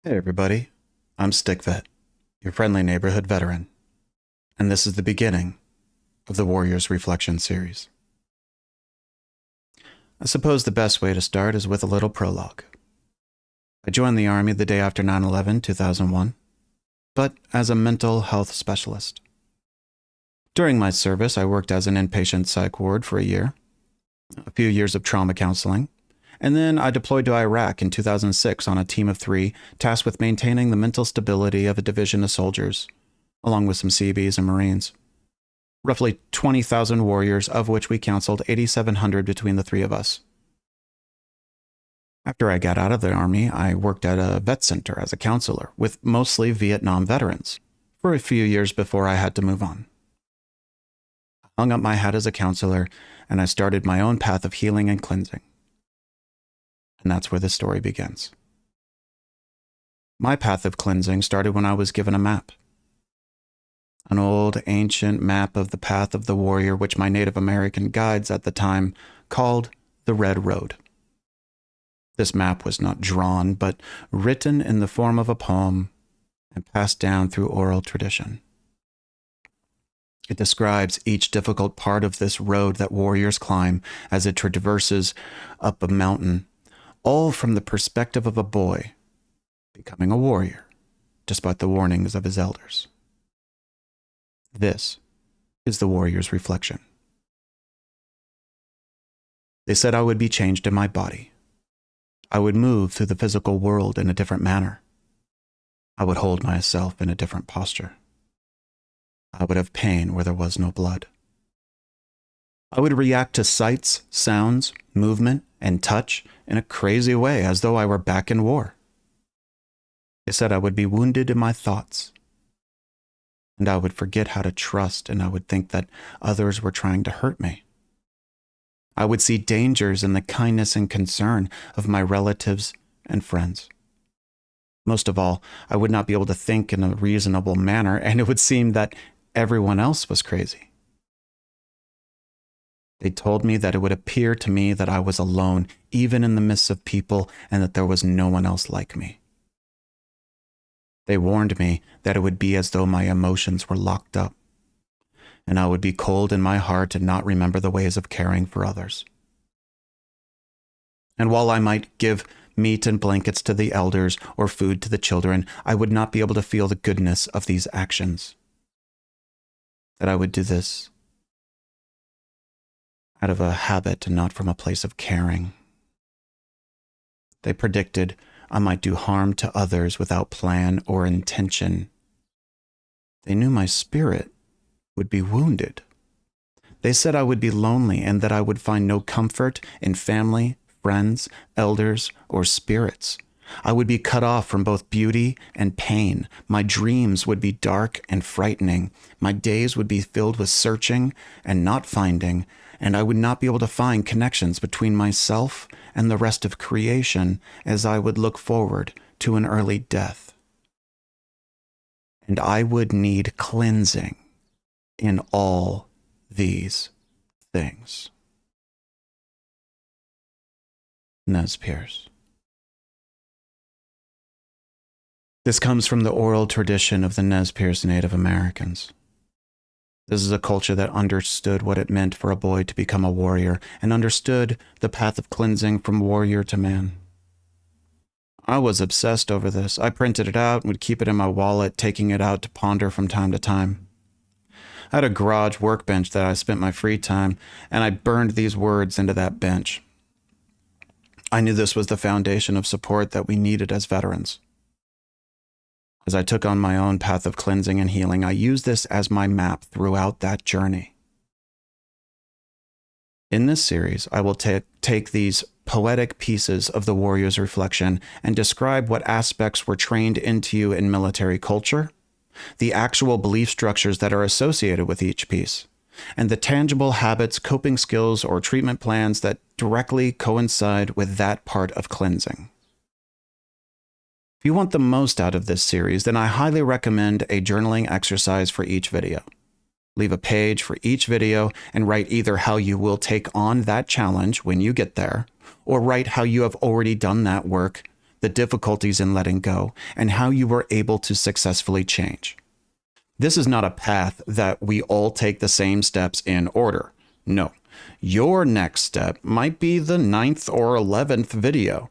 Hey everybody, I'm Stickvet, your friendly neighborhood veteran, and this is the beginning of the Warriors Reflection series. I suppose the best way to start is with a little prologue. I joined the Army the day after 9/11, 2001, but as a mental health specialist. During my service, I worked as an inpatient psych ward for a year, a few years of trauma counseling, and then I deployed to Iraq in 2006 on a team of 3 tasked with maintaining the mental stability of a division of soldiers, along with some Seabees and Marines. Roughly 20,000 warriors, of which we counseled 8,700 between the 3 of us. After I got out of the Army, I worked at a vet center as a counselor with mostly Vietnam veterans for a few years before I had to move on. I hung up my hat as a counselor, and I started my own path of healing and cleansing. And that's where the story begins. My path of cleansing started when I was given a map. An old, ancient map of the path of the warrior, which my Native American guides at the time called the Red Road. This map was not drawn, but written in the form of a poem and passed down through oral tradition. It describes each difficult part of this road that warriors climb as it traverses up a mountain, all from the perspective of a boy becoming a warrior, despite the warnings of his elders. This is the warrior's reflection. They said I would be changed in my body. I would move through the physical world in a different manner. I would hold myself in a different posture. I would have pain where there was no blood. I would react to sights, sounds, movement, and touch in a crazy way, as though I were back in war. They said I would be wounded in my thoughts, and I would forget how to trust, and I would think that others were trying to hurt me. I would see dangers in the kindness and concern of my relatives and friends. Most of all, I would not be able to think in a reasonable manner, and it would seem that everyone else was crazy. They told me that it would appear to me that I was alone, even in the midst of people, and that there was no one else like me. They warned me that it would be as though my emotions were locked up, and I would be cold in my heart and not remember the ways of caring for others. And while I might give meat and blankets to the elders or food to the children, I would not be able to feel the goodness of these actions. That I would do this out of a habit and not from a place of caring. They predicted I might do harm to others without plan or intention. They knew my spirit would be wounded. They said I would be lonely and that I would find no comfort in family, friends, elders, or spirits. I would be cut off from both beauty and pain. My dreams would be dark and frightening. My days would be filled with searching and not finding, and I would not be able to find connections between myself and the rest of creation as I would look forward to an early death. And I would need cleansing in all these things. Nez Perce. This comes from the oral tradition of the Nez Perce Native Americans. This is a culture that understood what it meant for a boy to become a warrior and understood the path of cleansing from warrior to man. I was obsessed over this. I printed it out and would keep it in my wallet, taking it out to ponder from time to time. I had a garage workbench that I spent my free time, and I burned these words into that bench. I knew this was the foundation of support that we needed as veterans. As I took on my own path of cleansing and healing, I used this as my map throughout that journey. In this series, I will take these poetic pieces of the warrior's reflection and describe what aspects were trained into you in military culture, the actual belief structures that are associated with each piece, and the tangible habits, coping skills, or treatment plans that directly coincide with that part of cleansing. If you want the most out of this series, then I highly recommend a journaling exercise for each video. Leave a page for each video and write either how you will take on that challenge when you get there, or write how you have already done that work the difficulties in letting go, and how you were able to successfully change. This is not a path that we all take the same steps in order. No, your next step might be the 9th or 11th video.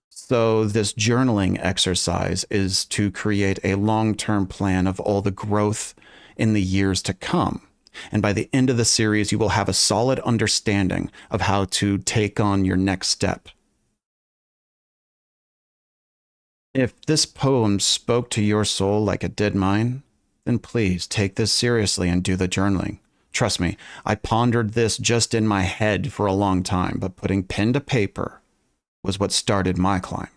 So this journaling exercise is to create a long-term plan of all the growth in the years to come. And by the end of the series, you will have a solid understanding of how to take on your next step. If this poem spoke to your soul like it did mine, then please take this seriously and do the journaling. Trust me, I pondered this just in my head for a long time, but putting pen to paper was what started my climb.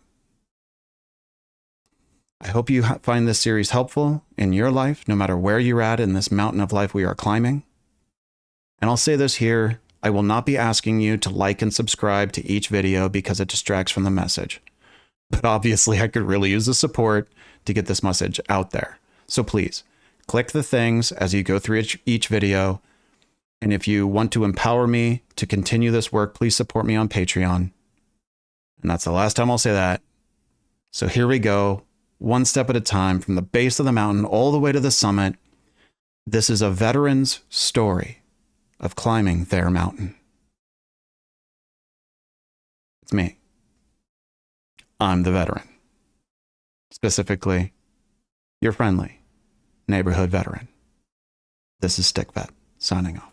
I hope you find this series helpful in your life, no matter where you're at in this mountain of life we are climbing. And I'll say this here, I will not be asking you to like and subscribe to each video because it distracts from the message. But obviously I could really use the support to get this message out there. So please, click the things as you go through each video. And if you want to empower me to continue this work, please support me on Patreon. And that's the last time I'll say that. So here we go, one step at a time, from the base of the mountain all the way to the summit. This is a veteran's story of climbing their mountain. It's me. I'm the veteran. Specifically, your friendly neighborhood veteran. This is Stick Vet, signing off.